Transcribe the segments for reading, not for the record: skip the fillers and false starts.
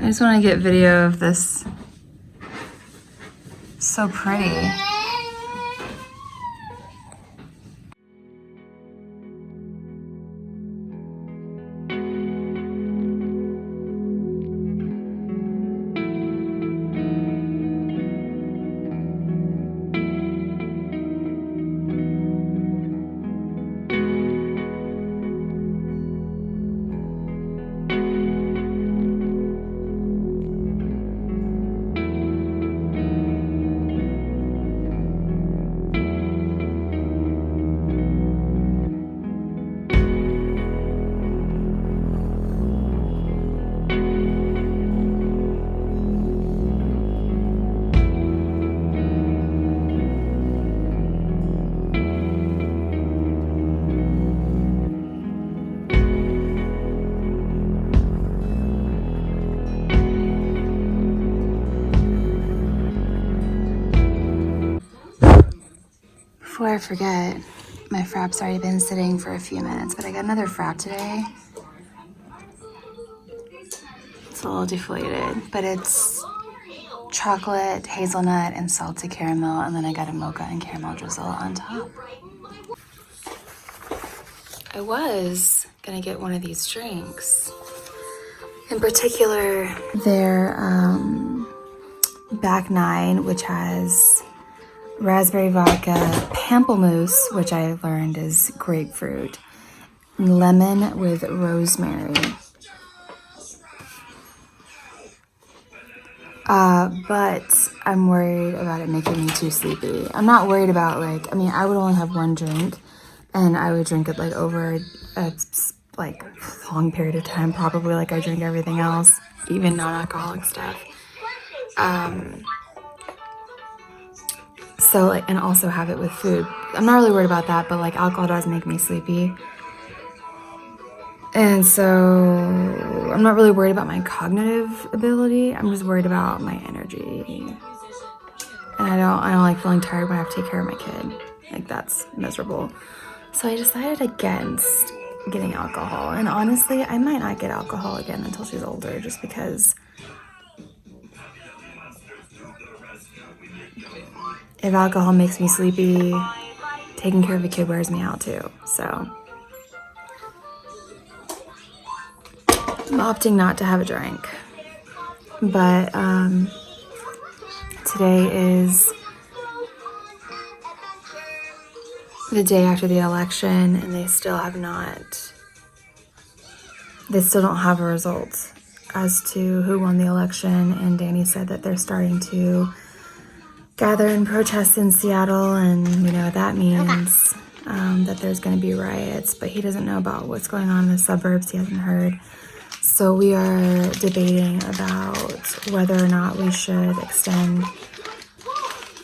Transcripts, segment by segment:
I just want to get video of this. So pretty. Before I forget, my frap's already been sitting for a few minutes, but I got another frap today. It's a little deflated, but it's chocolate, hazelnut, and salted caramel, and then I got a mocha and caramel drizzle on top. I was gonna get one of these drinks. In particular, their back nine, which has raspberry vodka, pamplemousse, which I learned is grapefruit, and lemon with rosemary. But I'm worried about it making me too sleepy. I'm not worried about I would only have one drink, and I would drink it like over a long period of time, probably like I drink everything else, even non-alcoholic stuff. And also have it with food. I'm not really worried about that, but like alcohol does make me sleepy. And so I'm not really worried about my cognitive ability. I'm just worried about my energy. And I don't like feeling tired when I have to take care of my kid. Like, that's miserable. So I decided against getting alcohol. And honestly, I might not get alcohol again until she's older, just because if alcohol makes me sleepy, taking care of a kid wears me out too. So I'm opting not to have a drink. But today is the day after the election, and they still don't have a result as to who won the election. And Danny said that they're starting to gather and protest in Seattle, and that means that there's going to be riots, but he doesn't know about what's going on in the suburbs. He hasn't heard. So we are debating about whether or not we should extend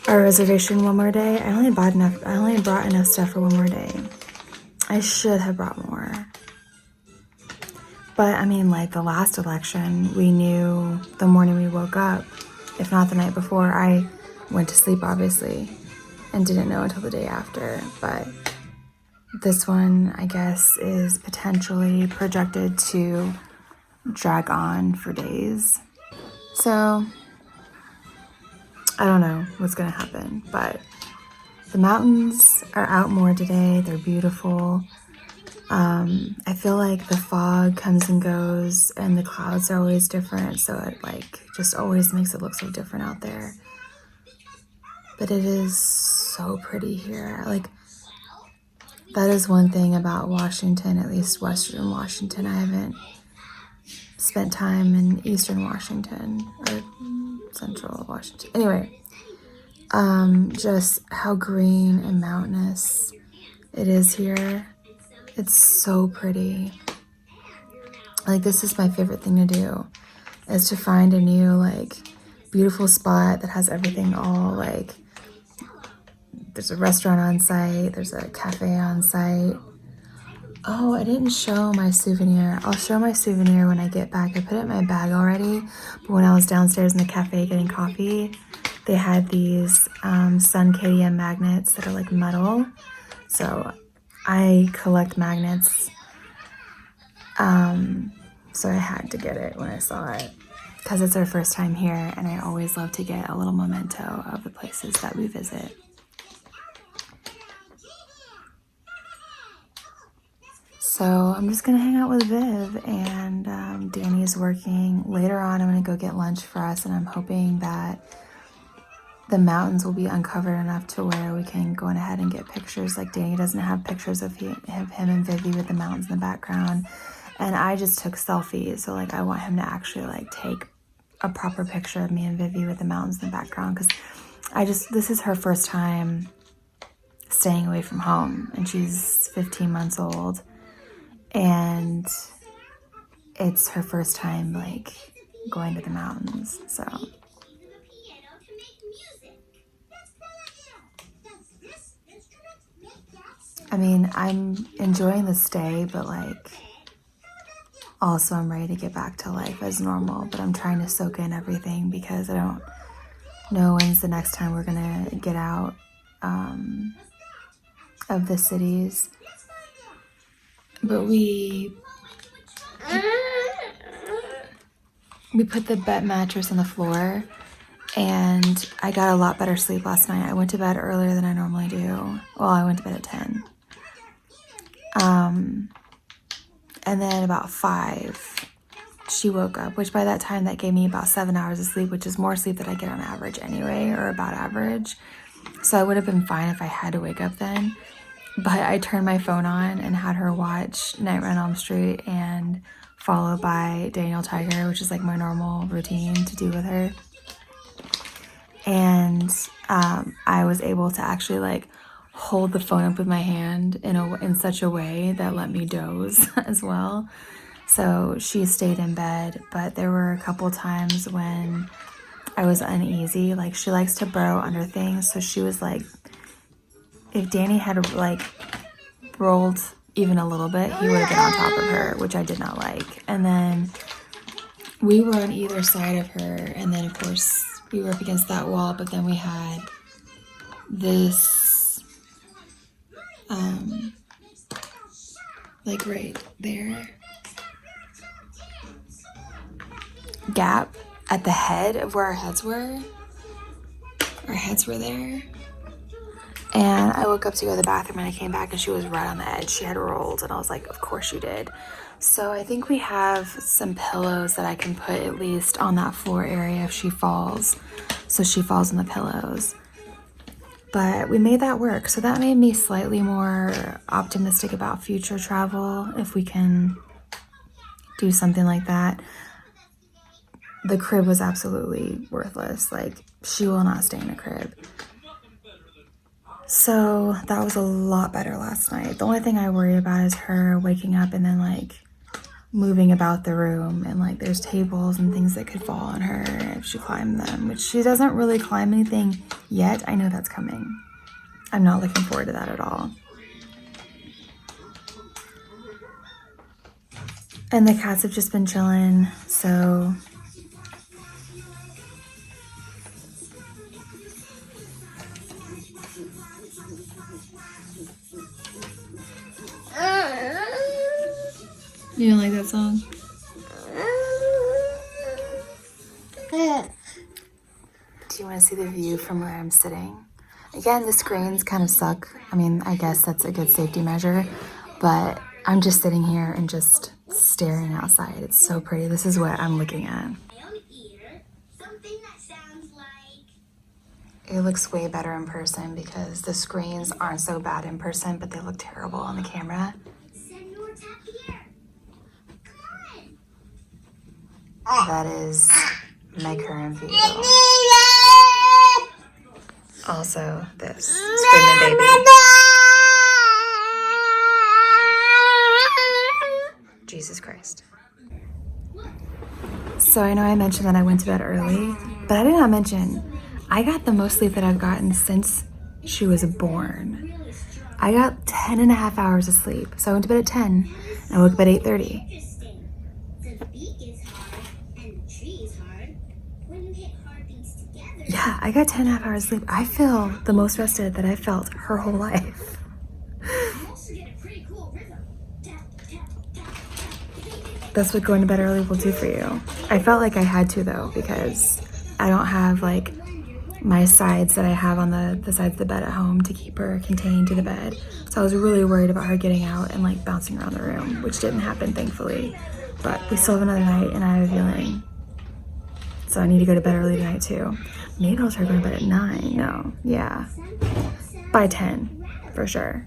our reservation one more day. I only brought enough stuff for one more day. I should have brought more. But like the last election, we knew the morning we woke up, if not the night before. I went to sleep, obviously, and didn't know until the day after. But this one, I guess, is potentially projected to drag on for days. So I don't know what's going to happen, but the mountains are out more today. They're beautiful. I feel like the fog comes and goes, and the clouds are always different, so it just always makes it look so different out there. But it is so pretty here. That is one thing about Washington, at least Western Washington. I haven't spent time in Eastern Washington or Central Washington. Anyway, just how green and mountainous it is here. It's so pretty. This is my favorite thing to do, is to find a new beautiful spot that has everything all there's a restaurant on site, there's a cafe on site. Oh, I didn't show my souvenir. I'll show my souvenir when I get back. I put it in my bag already, but when I was downstairs in the cafe getting coffee, they had these Suncadia magnets that are metal. So I collect magnets, so I had to get it when I saw it. because it's our first time here, and I always love to get a little memento of the places that we visit. So I'm just gonna hang out with Viv, and Danny's working. Later on, I'm gonna go get lunch for us, and I'm hoping that the mountains will be uncovered enough to where we can go ahead and get pictures. Like, Danny doesn't have pictures of him and Vivi with the mountains in the background, and I just took selfies. So like, I want him to actually like take a proper picture of me and Vivi with the mountains in the background, because this is her first time staying away from home, and she's 15 months old, and it's her first time like going to the mountains. So I mean, I'm enjoying the stay, but like also I'm ready to get back to life as normal, but I'm trying to soak in everything because I don't know when's the next time we're gonna get out of the cities. But we put the bed mattress on the floor, and I got a lot better sleep last night. I went to bed earlier than I normally do. Well, I went to bed at 10. And then about 5, she woke up, which by that time that gave me about 7 hours of sleep, which is more sleep than I get on average anyway, or about average. So I would have been fine if I had to wake up then. But I turned my phone on and had her watch Nightmare on Elm Street, and followed by Daniel Tiger, which is like my normal routine to do with her. And I was able to actually like hold the phone up with my hand in such a way that let me doze as well. So she stayed in bed, but there were a couple times when I was uneasy. Like, she likes to burrow under things, so she was like, if Danny had like rolled even a little bit, he would have been on top of her, which I did not like. And then we were on either side of her, and then of course we were up against that wall, but then we had this like right there gap at the head of where our heads were. Our heads were there. And I woke up to go to the bathroom, and I came back and she was right on the edge. She had rolled, and I was like, of course you did. So I think we have some pillows that I can put at least on that floor area if she falls. So she falls on the pillows. But we made that work. So that made me slightly more optimistic about future travel, if we can do something like that. The crib was absolutely worthless. Like, she will not stay in a crib. So that was a lot better last night. The only thing I worry about is her waking up and then like moving about the room, and like there's tables and things that could fall on her if she climbed them, which she doesn't really climb anything yet. I know that's coming. I'm not looking forward to that at all. And the cats have just been chilling, so you don't like that song? Do you want to see the view from where I'm sitting? Again, the screens kind of suck. I mean, I guess that's a good safety measure, but I'm just sitting here and just staring outside. It's so pretty. This is what I'm looking at. It looks way better in person because the screens aren't so bad in person, but they look terrible on the camera. That is my current view. Also, this screaming baby. Jesus Christ. So I know I mentioned that I went to bed early, but I did not mention I got the most sleep that I've gotten since she was born. I got 10 and a half hours of sleep. So I went to bed at 10 and I woke up at 8:30. Yeah, I got 10 and a half hours of sleep. I feel the most rested that I've felt her whole life. that's what going to bed early will do for you. I felt like I had to though, because I don't have like my sides that I have on the sides of the bed at home to keep her contained to the bed. So I was really worried about her getting out and like bouncing around the room, which didn't happen thankfully. But we still have another night and I have a feeling. So I need to go to bed early tonight too. Maybe I'll try going to bed at 9. No, yeah. By 10, for sure.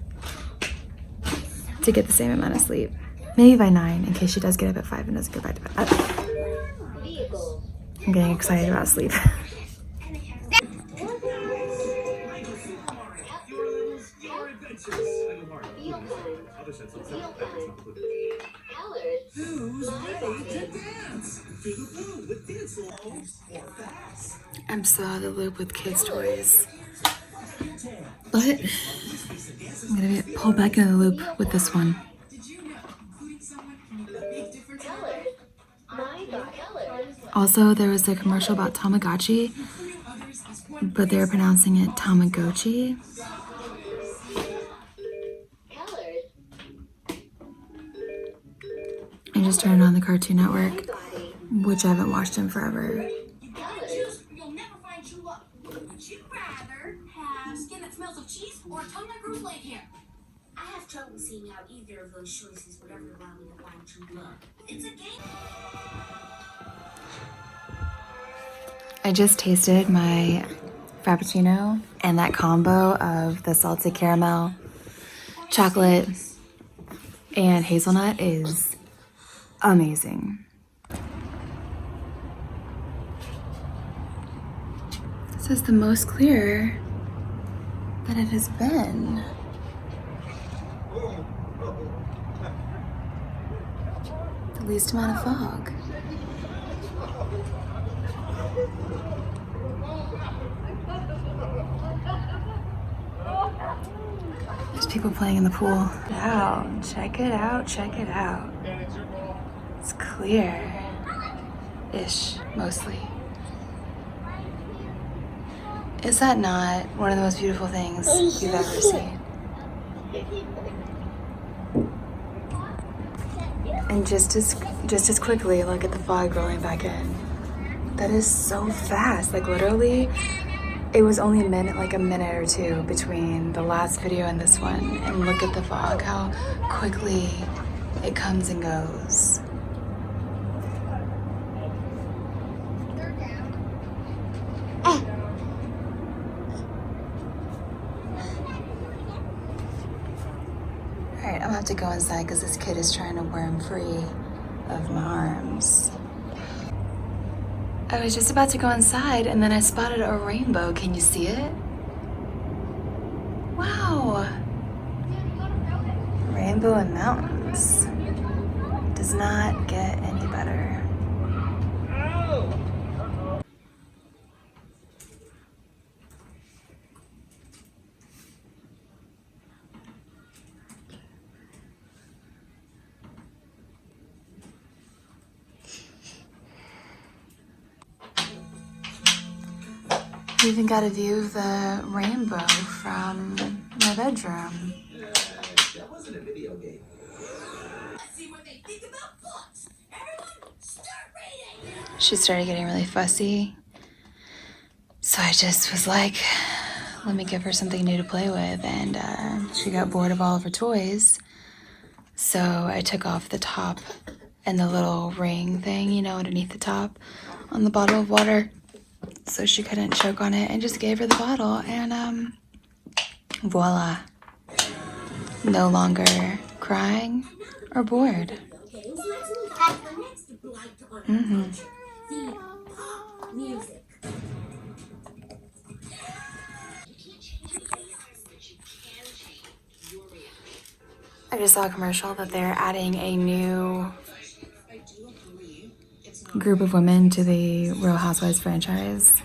To get the same amount of sleep. Maybe by 9, in case she does get up at 5 and doesn't go back to bed. I'm getting excited about sleep. I'm still out of the loop with kids' toys. But I'm gonna get pulled back into the loop with this one. Also, there was a commercial about Tamagotchi, but they were pronouncing it Tamagotchi. I just turned on the Cartoon Network, which I haven't watched in forever. You'll never find true love. Would you rather have skin that smells of cheese or a tongue that grows leg hair? I have trouble seeing how either of those choices would ever allow me to find true love. It's a game. I just tasted my Frappuccino, and that combo of the salted caramel, chocolate, and hazelnut is amazing. This is the most clear that it has been. The least amount of fog. There's people playing in the pool. Wow, check it out, check it out. It's clear-ish, mostly. Is that not one of the most beautiful things you've ever seen? And just as quickly, look at the fog rolling back in. That is so fast. Like literally, it was only a minute or two between the last video and this one. And look at the fog, how quickly it comes and goes. Alright, I'm gonna have to go inside because this kid is trying to worm free of my arms. I was just about to go inside and then I spotted a rainbow. Can you see it? Wow. Rainbow and mountains. Does not get any better. We even got a view of the rainbow from my bedroom. That wasn't a video game. Let's see what they think about books. Everyone, start reading. She started getting really fussy. So I just was like, let me give her something new to play with. And she got bored of all of her toys. So I took off the top and the little ring thing, you know, underneath the top on the bottle of water, so she couldn't choke on it, and just gave her the bottle, and voila. No longer crying or bored. Mm-hmm. I just saw a commercial that they're adding a new group of women to the Real Housewives franchise,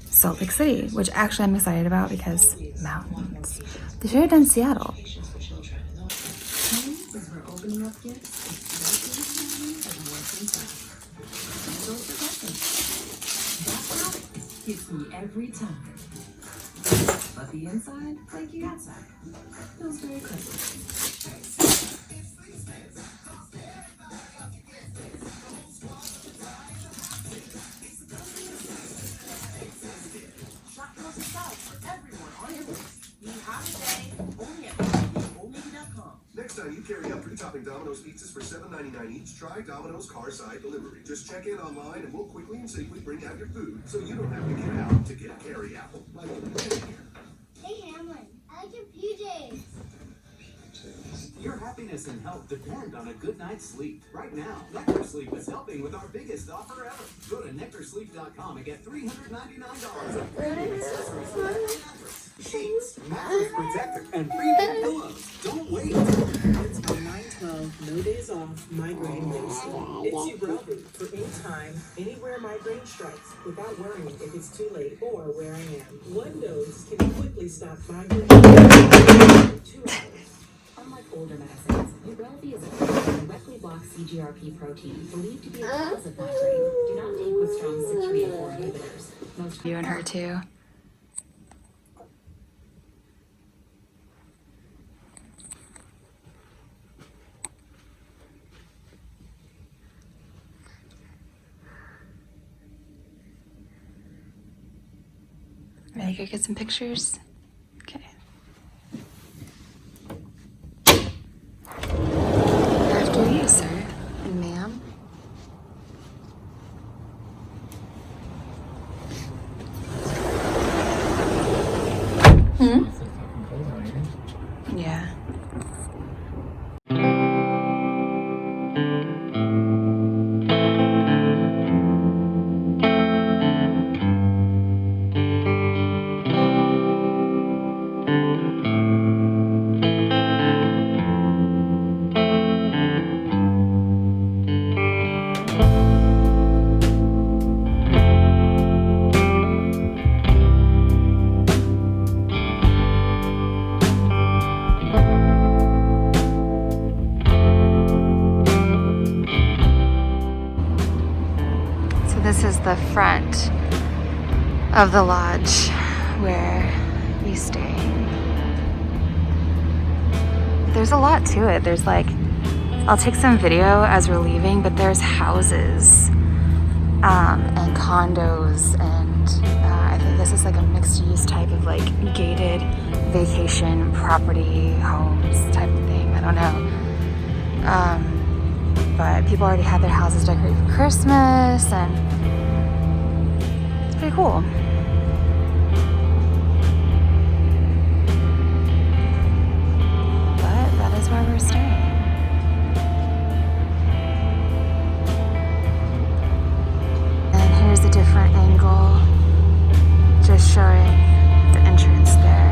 Salt Lake City, which actually I'm excited about because mountains. They should have done Seattle. Hits me every time. But the inside, like the outside, feels very crisp. time you carry out 3 topping Domino's pizzas for $7.99 each, try Domino's Carside Delivery. Just check in online and we'll quickly and safely bring out your food so you don't have to get out to get carry out. Like Hey Hamlin, I like your PJs. Your happiness and health depend on a good night's sleep. Right now, Nectar Sleep is helping with our biggest offer ever. Go to nectarsleep.com and get $399 of premium accessories for every mattress, sheets, mattress protector, and premium pillows. Don't wait. It's my 912 No Days Off Migraine Medicine. It's Ubrelvy for anytime, anywhere migraine strikes without worrying if it's too late or where I am. One dose can quickly stop migraine in 2 hours. Unlike older medicines, Ubrelvy is effective and directly blocks CGRP protein, believed to be a cause of migraine. Do not take with strong CYP4 inhibitors. Most You and her too. Ready to go get some pictures? Okay. After you, sir and ma'am. Yeah. So this is the front of the lodge where we stay. There's a lot to it. There's like, I'll take some video as we're leaving, but there's houses and condos, and I think this is like a mixed use type of like gated vacation property homes type of thing. I don't know. But people already had their houses decorated for Christmas, and it's pretty cool. But that is where we're staying. And here's a different angle, just showing the entrance there.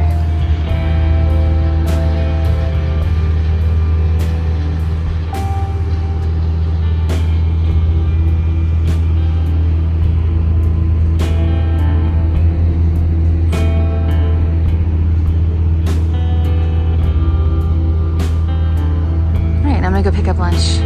I'm gonna go pick up lunch.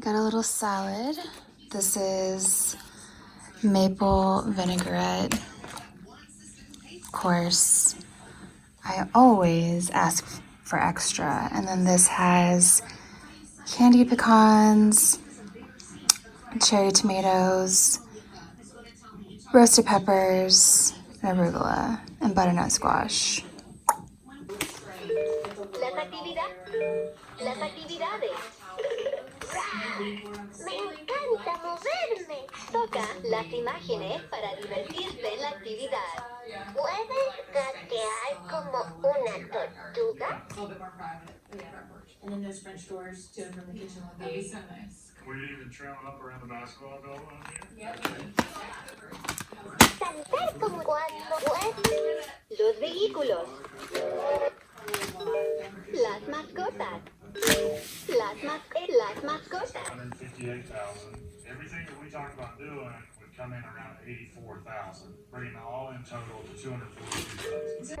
Got a little salad. This is maple vinaigrette. Of course, I always ask for extra. And then this has candy pecans, cherry tomatoes, roasted peppers, and arugula, and butternut squash. Las actividades. Me encanta moverme. Toca las imágenes para divertirse en la actividad. ¿Puedes gatear como una tortuga? those French doors to and from the kitchen would be so nice. Were you even trailing up around the basketball goal on here? Yeah. Saltar como cuando los vehículos, las mascotas, las mascotas. 158,000. Everything that we talked about doing would come in around 84,000, bringing all in total to 242,000.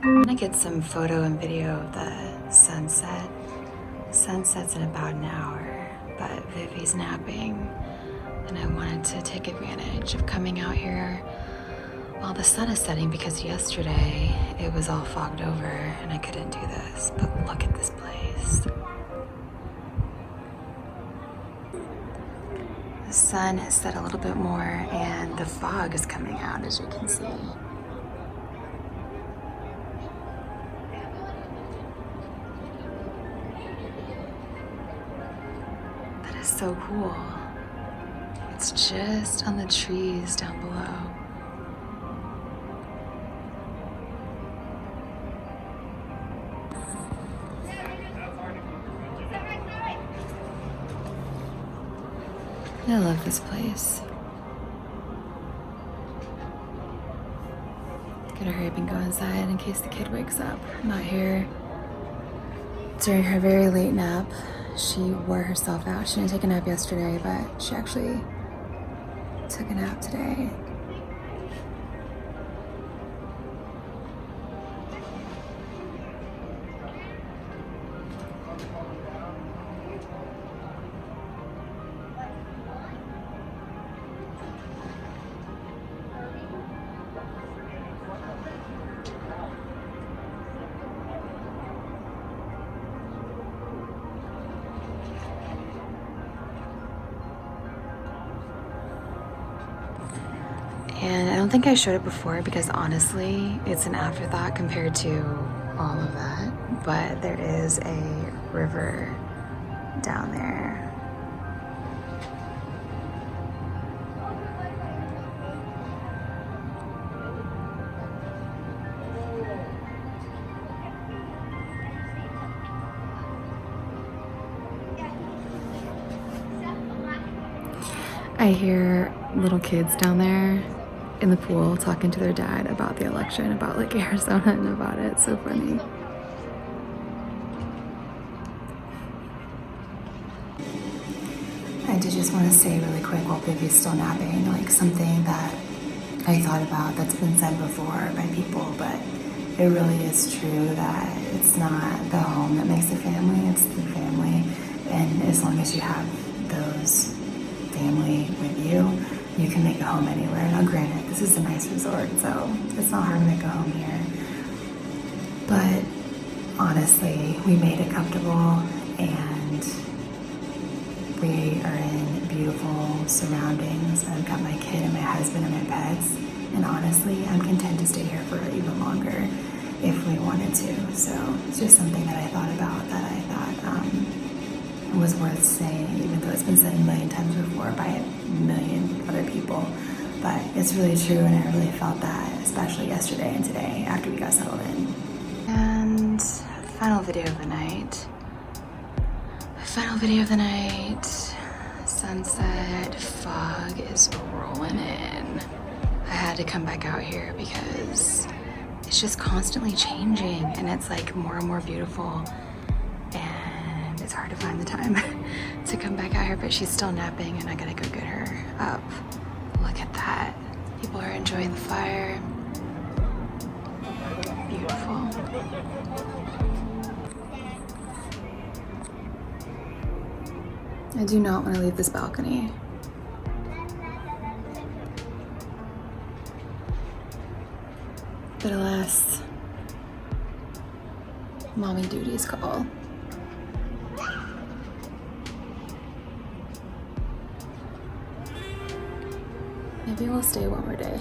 I'm gonna get some photo and video of the sunset. Sunset's in about an hour, but Vivi's napping, and I wanted to take advantage of coming out here while the sun is setting because yesterday it was all fogged over and I couldn't do this. But look at this place. The sun has set a little bit more and the fog is coming out, as you can see. That is so cool. It's just on the trees down below. I love this place. Gotta hurry up and go inside in case the kid wakes up. I'm out here during her very late nap. She wore herself out. She didn't take a nap yesterday, but she actually took a nap today. And I don't think I showed it before because honestly, it's an afterthought compared to all of that. But there is a river down there. I hear little kids down there in the pool talking to their dad about the election, about like Arizona and Nevada. It's so funny. I did just want to say really quick while Vivi's still napping, like something that I thought about that's been said before by people, but it really is true that it's not the home that makes a family, it's the family. And as long as you have those family with you, you can make a home anywhere. Now granted, this is a nice resort, so it's not hard to make a home here. But honestly, we made it comfortable and we are in beautiful surroundings. I've got my kid and my husband and my pets. And honestly, I'm content to stay here for even longer if we wanted to. So it's just something that I thought about that I thought was worth saying, even though it's been said a million times before by a million other people. But it's really true, and I really felt that, especially yesterday and today after we got settled in. And final video of the night. Final video of the night. Sunset, fog is rolling in. I had to come back out here because it's just constantly changing, and it's like more and more beautiful, and it's hard to find the time to come back out here, but she's still napping and I gotta go get her up. Look at that. People are enjoying the fire. Beautiful. I do not want to leave this balcony. But alas, mommy duties call. Maybe we'll stay one more day.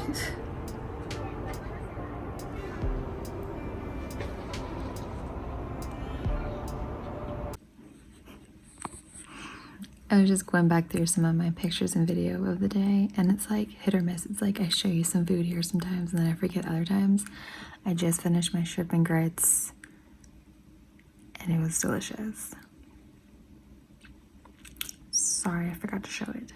I was just going back through some of my pictures and video of the day, and it's like hit or miss. It's like I show you some food here sometimes and then I forget other times. I just finished my shrimp and grits and it was delicious. Sorry, I forgot to show it.